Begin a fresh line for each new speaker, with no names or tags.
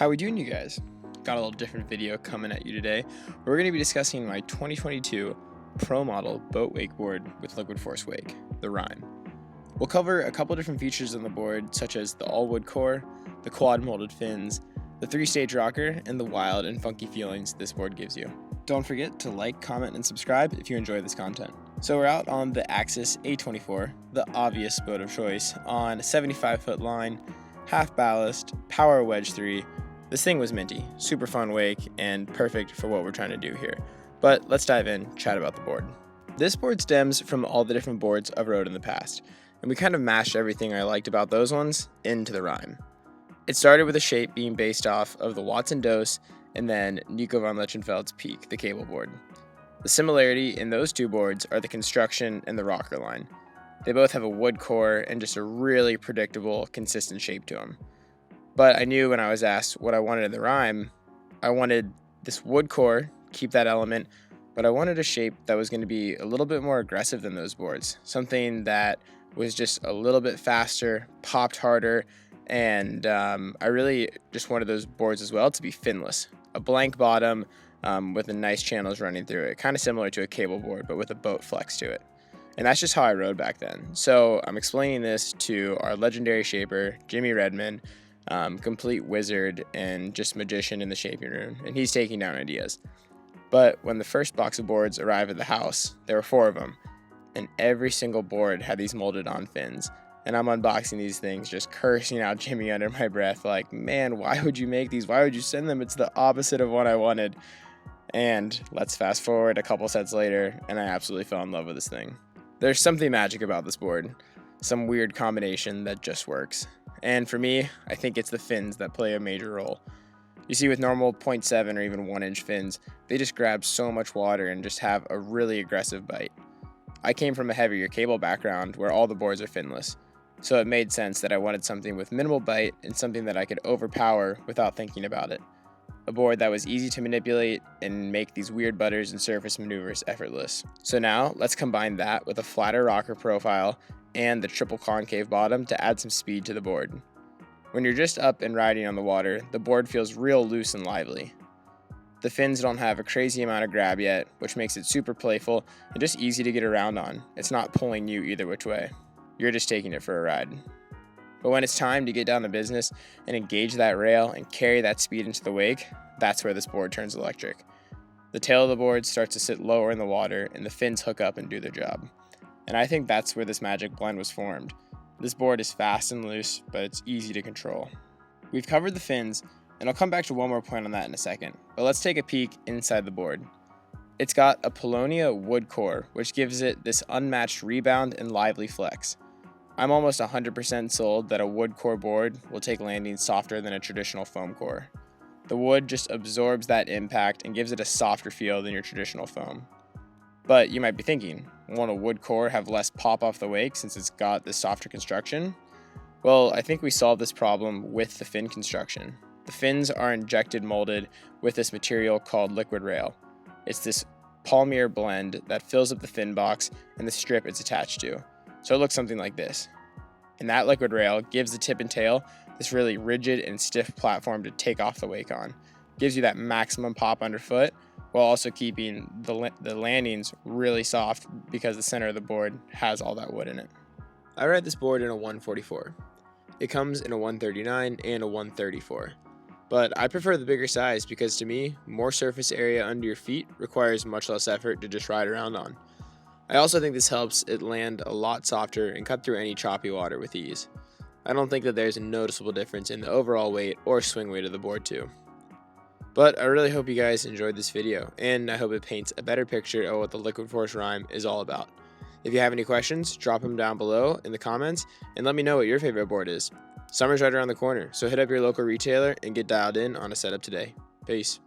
How we doing, you guys? Got a little different video coming at you today. We're going to be discussing my 2022 Pro Model Boat Wakeboard with Liquid Force Wake, the Rime. We'll cover a couple different features on the board, such as the all-wood core, the quad molded fins, the 3-stage rocker, and the wild and funky feelings this board gives you. Don't forget to like, comment, and subscribe if you enjoy this content. So we're out on the Axis A24, the obvious boat of choice, on a 75-foot line, half ballast, power wedge 3. This thing was minty, super fun wake, and perfect for what we're trying to do here. But let's dive in, chat about the board. This board stems from all the different boards I've rode in the past, and we kind of mashed everything I liked about those ones into the Rime. It started with a shape being based off of the Watson Dose and then Nico von Lichtenfeld's Peak, the cable board. The similarity in those two boards are the construction and the rocker line. They both have a wood core and just a really predictable, consistent shape to them. But I knew when I was asked what I wanted in the Rime, I wanted this wood core, keep that element, but I wanted a shape that was going to be a little bit more aggressive than those boards. Something that was just a little bit faster, popped harder, and I really just wanted those boards as well to be finless. A blank bottom with the nice channels running through it, kind of similar to a cable board, but with a boat flex to it. And that's just how I rode back then. So I'm explaining this to our legendary shaper, Jimmy Redman, complete wizard and just magician in the shaping room, and he's taking down ideas. But when the first box of boards arrived at the house, there were 4 of them, and every single board had these molded on fins. And I'm unboxing these things, just cursing out Jimmy under my breath, like, man, why would you make these? Why would you send them? It's the opposite of what I wanted. And let's fast forward a couple sets later, and I absolutely fell in love with this thing. There's something magic about this board, some weird combination that just works. And for me, I think it's the fins that play a major role. You see, with normal 0.7 or even 1-inch fins, they just grab so much water and just have a really aggressive bite. I came from a heavier cable background where all the boards are finless, so it made sense that I wanted something with minimal bite and something that I could overpower without thinking about it. A board that was easy to manipulate and make these weird butters and surface maneuvers effortless. So now let's combine that with a flatter rocker profile and the triple concave bottom to add some speed to the board. When you're just up and riding on the water, the board feels real loose and lively. The fins don't have a crazy amount of grab yet, which makes it super playful and just easy to get around on. It's not pulling you either which way. You're just taking it for a ride. But when it's time to get down to business and engage that rail and carry that speed into the wake, that's where this board turns electric. The tail of the board starts to sit lower in the water and the fins hook up and do their job. And I think that's where this magic blend was formed. This board is fast and loose, but it's easy to control. We've covered the fins, and I'll come back to one more point on that in a second, but let's take a peek inside the board. It's got a Polonia wood core, which gives it this unmatched rebound and lively flex. I'm almost 100% sold that a wood core board will take landing softer than a traditional foam core. The wood just absorbs that impact and gives it a softer feel than your traditional foam. But you might be thinking, won't a wood core have less pop off the wake since it's got this softer construction? Well, I think we solved this problem with the fin construction. The fins are injected molded with this material called liquid rail. It's this polymer blend that fills up the fin box and the strip it's attached to. So it looks something like this. And that liquid rail gives the tip and tail this really rigid and stiff platform to take off the wake on. Gives you that maximum pop underfoot while also keeping the landings really soft because the center of the board has all that wood in it. I ride this board in a 144. It comes in a 139 and a 134. But I prefer the bigger size because to me, more surface area under your feet requires much less effort to just ride around on. I also think this helps it land a lot softer and cut through any choppy water with ease. I don't think that there's a noticeable difference in the overall weight or swing weight of the board too. But I really hope you guys enjoyed this video, and I hope it paints a better picture of what the Liquid Force Rime is all about. If you have any questions, drop them down below in the comments and let me know what your favorite board is. Summer's right around the corner, so hit up your local retailer and get dialed in on a setup today. Peace.